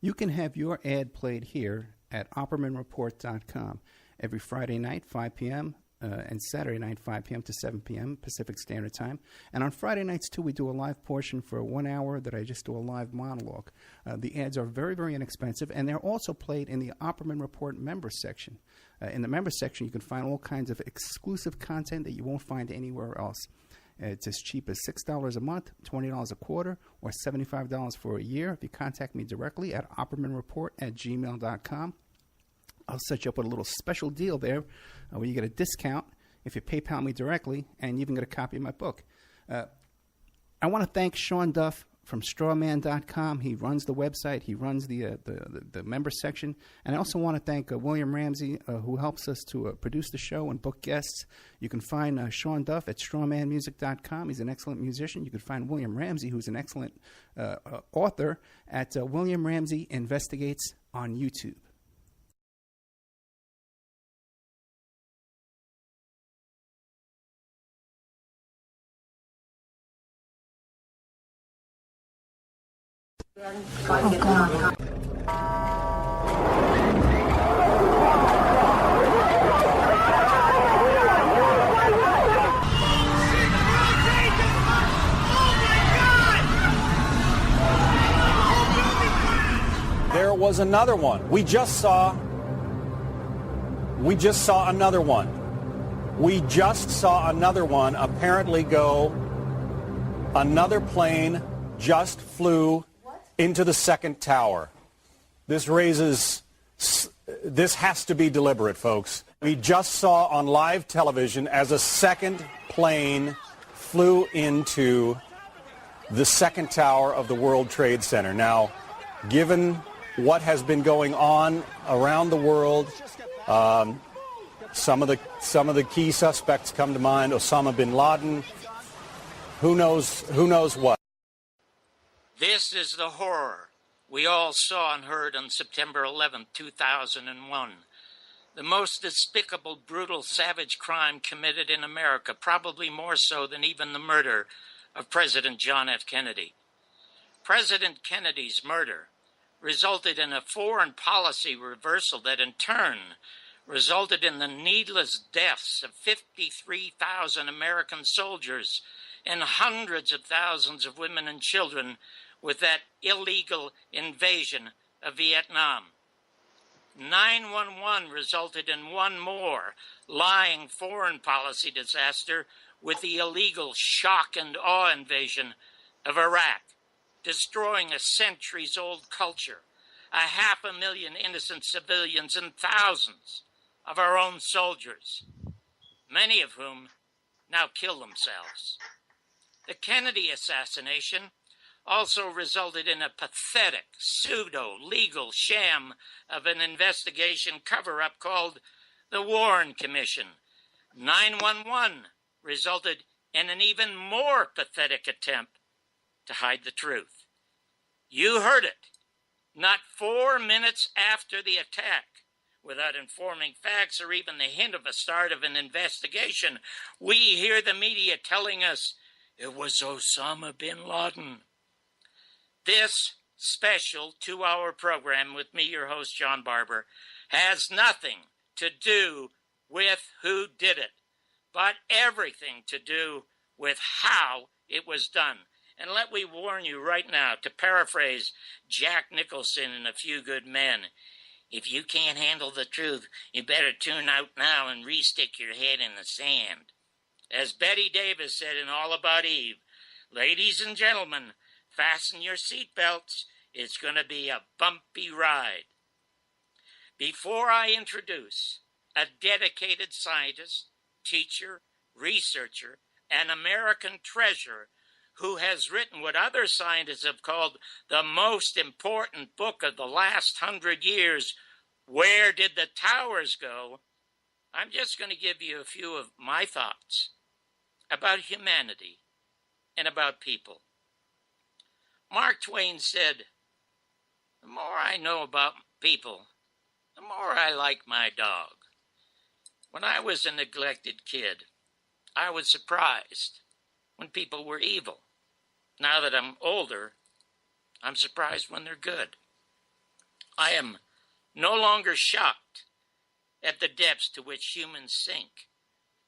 You can have your ad played here at OppermanReport.com every Friday night, 5 p.m., and Saturday night, 5 p.m. to 7 p.m. Pacific Standard Time. And on Friday nights, too, we do a live portion for 1 hour that I just do a live monologue. The ads are very, very inexpensive, and they're also played in the Opperman Report members section. In the members section, you can find all kinds of exclusive content that you won't find anywhere else. It's as cheap as $6 a month, $20 a quarter, or $75 for a year. If you contact me directly at oppermanreport@gmail.com, I'll set you up with a little special deal there where you get a discount if you PayPal me directly, and you even get a copy of my book. I want to thank Sean Duff from strawman.com. He runs the website. He runs the member section. And I also want to thank William Ramsey, who helps us to produce the show and book guests. You can find Sean Duff at strawmanmusic.com. He's an excellent musician. You can find William Ramsey, who's an excellent author, at William Ramsey Investigates on YouTube. Oh, God. There was another one. We just saw another one. We just saw another one apparently go. Another plane just flew into the second tower. This has to be deliberate, folks. We just saw on live television as a second plane flew into the second tower of the World Trade Center. Now, given what has been going on around the world, some of the key suspects come to mind: Osama bin Laden. Who knows what? This is the horror we all saw and heard on September 11, 2001. The most despicable, brutal, savage crime committed in America, probably more so than even the murder of President John F. Kennedy. President Kennedy's murder resulted in a foreign policy reversal that in turn resulted in the needless deaths of 53,000 American soldiers and hundreds of thousands of women and children with that illegal invasion of Vietnam. 9/11 resulted in one more lying foreign policy disaster with the illegal shock and awe invasion of Iraq, destroying a centuries-old culture, 500,000 innocent civilians, and thousands of our own soldiers, many of whom now kill themselves. The Kennedy assassination also resulted in a pathetic, pseudo-legal sham of an investigation cover-up called the Warren Commission. 9/11 resulted in an even more pathetic attempt to hide the truth. You heard it. Not 4 minutes after the attack, without informing facts or even the hint of a start of an investigation, we hear the media telling us it was Osama bin Laden. This special 2-hour program with me, your host, John Barber, has nothing to do with who did it, but everything to do with how it was done. And let me warn you right now, to paraphrase Jack Nicholson in A Few Good Men, if you can't handle the truth, you better tune out now and re-stick your head in the sand. As Betty Davis said in All About Eve, ladies and gentlemen, fasten your seatbelts. It's going to be a bumpy ride. Before I introduce a dedicated scientist, teacher, researcher, and American treasure who has written what other scientists have called the most important book of the last 100 years, Where Did the Towers Go?, I'm just going to give you a few of my thoughts about humanity and about people. Mark Twain said, the more I know about people, the more I like my dog. When I was a neglected kid, I was surprised when people were evil. Now that I'm older, I'm surprised when they're good. I am no longer shocked at the depths to which humans sink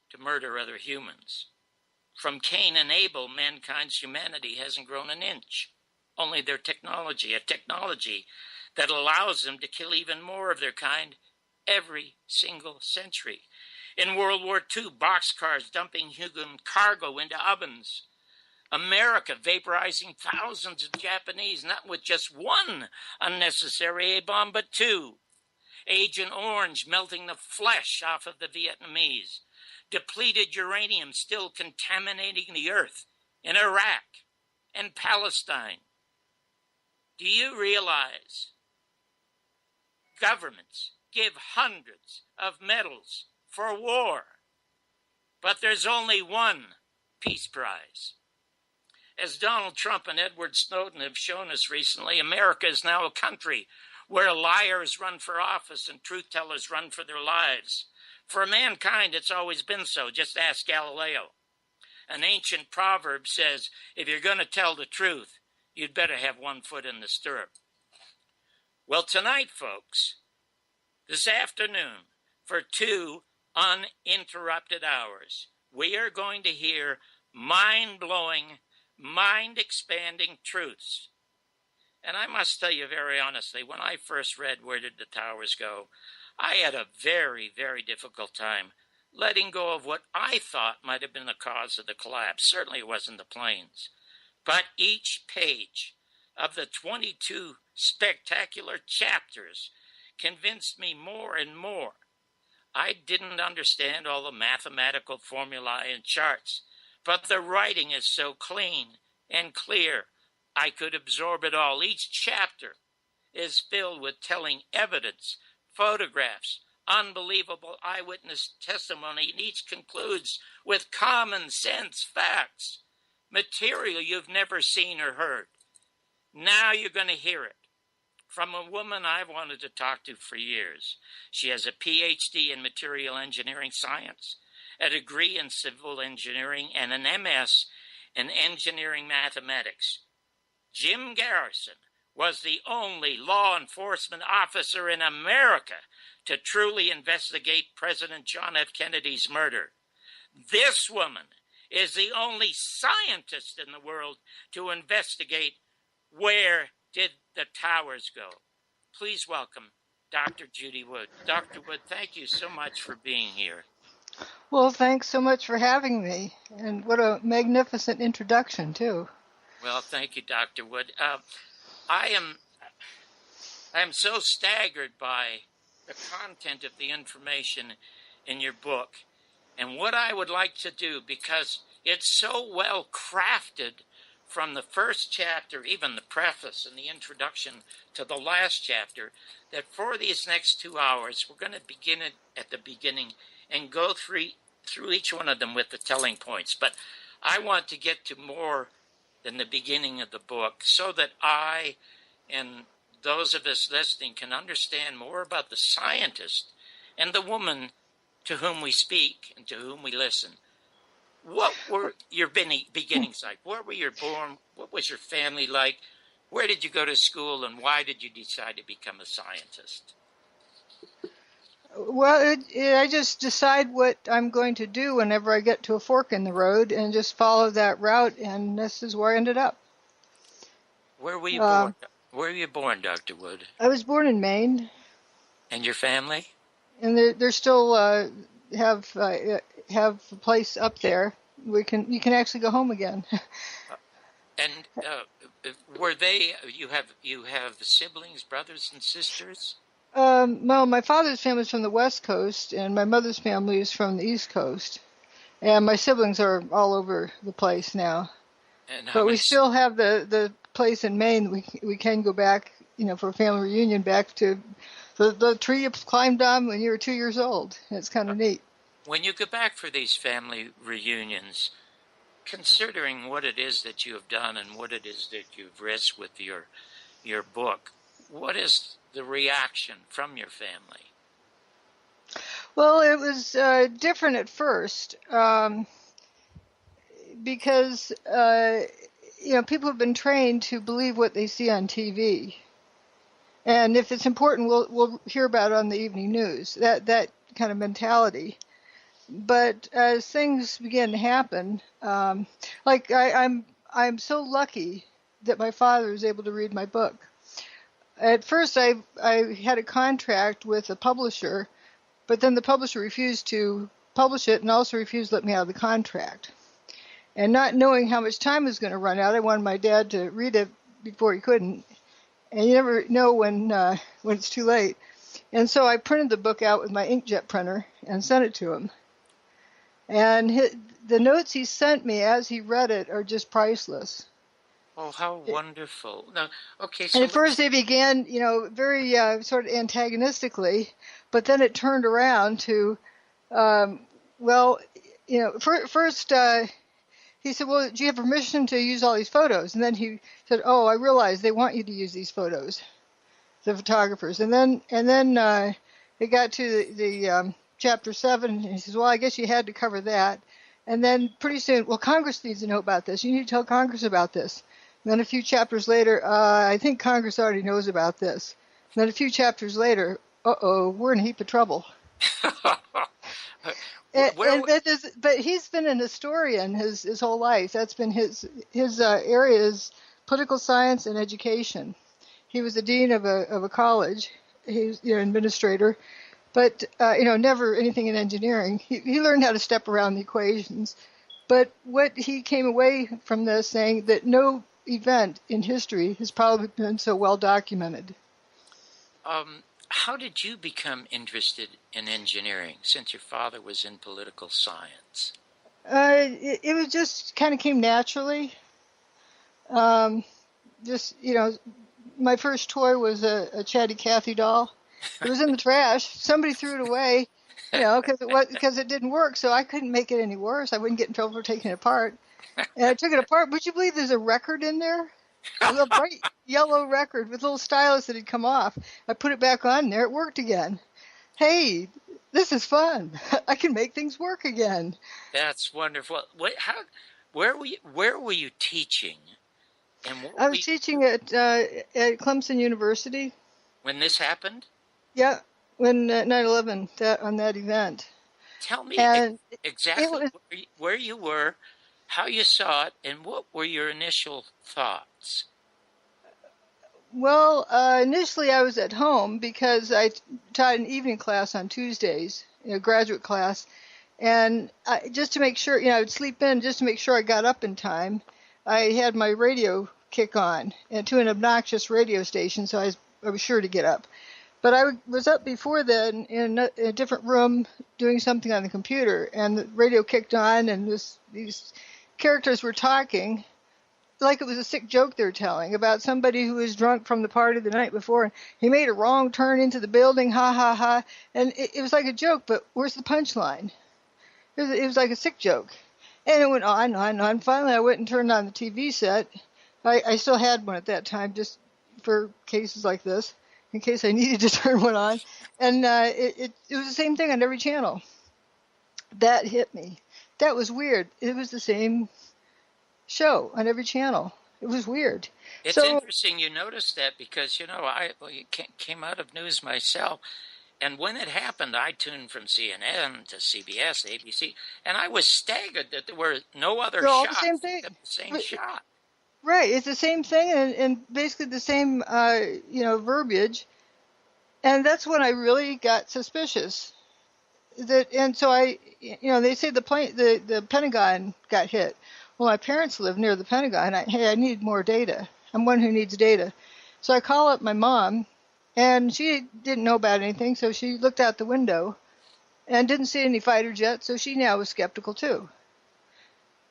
to murder other humans. From Cain and Abel, mankind's humanity hasn't grown an inch. Only their technology, a technology that allows them to kill even more of their kind every single century. In World War II, boxcars dumping human cargo into ovens. America vaporizing thousands of Japanese, not with just one unnecessary A-bomb, but two. Agent Orange melting the flesh off of the Vietnamese. Depleted uranium still contaminating the earth in Iraq and Palestine. Do you realize governments give hundreds of medals for war, but there's only one peace prize? As Donald Trump and Edward Snowden have shown us recently, America is now a country where liars run for office and truth-tellers run for their lives. For mankind, it's always been so. Just ask Galileo. An ancient proverb says, if you're going to tell the truth, you'd better have one foot in the stirrup. Well, tonight, folks, this afternoon, for 2 uninterrupted hours, we are going to hear mind-blowing, mind-expanding truths. And I must tell you very honestly, when I first read Where Did the Towers Go?, I had a very, very difficult time letting go of what I thought might have been the cause of the collapse. Certainly it wasn't the planes. But each page of the 22 spectacular chapters convinced me more and more. I didn't understand all the mathematical formulae and charts, but the writing is so clean and clear, I could absorb it all. Each chapter is filled with telling evidence, photographs, unbelievable eyewitness testimony, and each concludes with common sense facts, material you've never seen or heard. Now you're going to hear it from a woman I've wanted to talk to for years. She has a PhD in material engineering science, a degree in civil engineering, and an MS in engineering mathematics. Jim Garrison was the only law enforcement officer in America to truly investigate President John F. Kennedy's murder. This woman is the only scientist in the world to investigate where did the towers go. Please welcome Dr. Judy Wood. Dr. Wood, thank you so much for being here. Well, thanks so much for having me, and what a magnificent introduction, too. Well, thank you, Dr. Wood. I am so staggered by the content of the information in your book, and what I would like to do, because it's so well crafted from the first chapter, even the preface and the introduction to the last chapter, that for these next 2 hours, we're going to begin it at the beginning and go through each one of them with the telling points. But I want to get to more than the beginning of the book so that I and those of us listening can understand more about the scientist and the woman to whom we speak and to whom we listen. What were your beginnings like? Where were you born? What was your family like? Where did you go to school, and why did you decide to become a scientist? Well, I just decide what I'm going to do whenever I get to a fork in the road and just follow that route, and this is where I ended up. Where were you born? Where were you born, Dr. Wood? I was born in Maine. And your family? And they're still have a place up there. You can actually go home again. And were they? You have siblings, brothers and sisters? Well, my father's family is from the West Coast, and my mother's family is from the East Coast. And my siblings are all over the place now. But we still have the place in Maine. We can go back, for a family reunion, back to the tree you climbed on when you were 2 years old. It's kind of neat. When you go back for these family reunions, considering what it is that you have done and what it is that you've risked with your book, what is the reaction from your family? Well, it was different at first because people have been trained to believe what they see on TV. And if it's important, we'll hear about it on the evening news. That kind of mentality. But as things began to happen, like I'm so lucky that my father was able to read my book. At first, I had a contract with a publisher, but then the publisher refused to publish it and also refused to let me out of the contract. And not knowing how much time was going to run out, I wanted my dad to read it before he couldn't. And you never know when it's too late. And so I printed the book out with my inkjet printer and sent it to him. And the notes he sent me as he read it are just priceless. Oh, how wonderful. Now, okay, so and at first they began, very sort of antagonistically, but then it turned around to, first he said, well, do you have permission to use all these photos? And then he said, oh, I realize they want you to use these photos, the photographers. And then it got to the chapter 7, and he says, well, I guess you had to cover that. And then pretty soon, well, Congress needs to know about this. You need to tell Congress about this. And then a few chapters later, I think Congress already knows about this. And then a few chapters later, we're in a heap of trouble. But he's been an historian his whole life. That's been his area is political science and education. He was the dean of a college. He's administrator, but never anything in engineering. He learned how to step around the equations. But what he came away from this saying that no event in history has probably been so well documented. How did you become interested in engineering since your father was in political science? It was just kind of came naturally. My first toy was a Chatty Cathy doll. It was in the trash. Somebody threw it away, because it didn't work. So I couldn't make it any worse. I wouldn't get in trouble for taking it apart. And I took it apart. Would you believe there's a record in there? A little bright yellow record with little stylus that had come off. I put it back on there. It worked again. Hey, this is fun. I can make things work again. That's wonderful. Where were you teaching? And I was teaching at Clemson University. When this happened? Yeah, when 9/11 on that event. Tell me exactly where you were, how you saw it, and what were your initial thoughts? Well, initially I was at home because I taught an evening class on Tuesdays, graduate class, and just to make sure, I would sleep in just to make sure I got up in time. I had my radio kick on and to an obnoxious radio station, so I was sure to get up. But I was up before then in a different room doing something on the computer, and the radio kicked on, and these characters were talking like it was a sick joke they were telling about somebody who was drunk from the party the night before, and he made a wrong turn into the building, ha, ha, ha. And it was like a joke, but where's the punchline? It was like a sick joke. And it went on and on. Finally, I went and turned on the TV set. I still had one at that time just for cases like this, in case I needed to turn one on. And it was the same thing on every channel. That hit me. That was weird. It was the same show on every channel. It was weird. It's interesting you noticed that because, I came out of news myself. And when it happened, I tuned from CNN to CBS, ABC, and I was staggered that there were no other shots. The same thing. The same shot. Right. It's the same thing and basically the same, verbiage. And that's when I really got suspicious. And so they say the Pentagon got hit. Well, my parents live near the Pentagon. I need more data. I'm one who needs data. So I call up my mom, and she didn't know about anything, so she looked out the window and didn't see any fighter jets, so she now was skeptical too.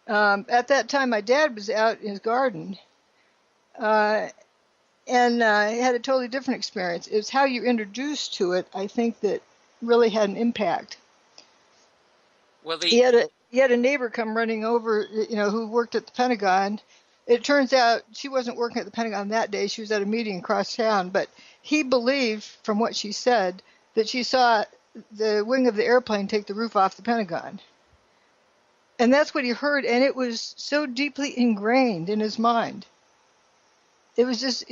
At that time, my dad was out in his garden, and had a totally different experience. It was how you introduced to it, I think, that really had an impact. Well, He had a neighbor come running over, who worked at the Pentagon. It turns out she wasn't working at the Pentagon that day. She was at a meeting across town. But he believed, from what she said, that she saw the wing of the airplane take the roof off the Pentagon. And that's what he heard, and it was so deeply ingrained in his mind. It was just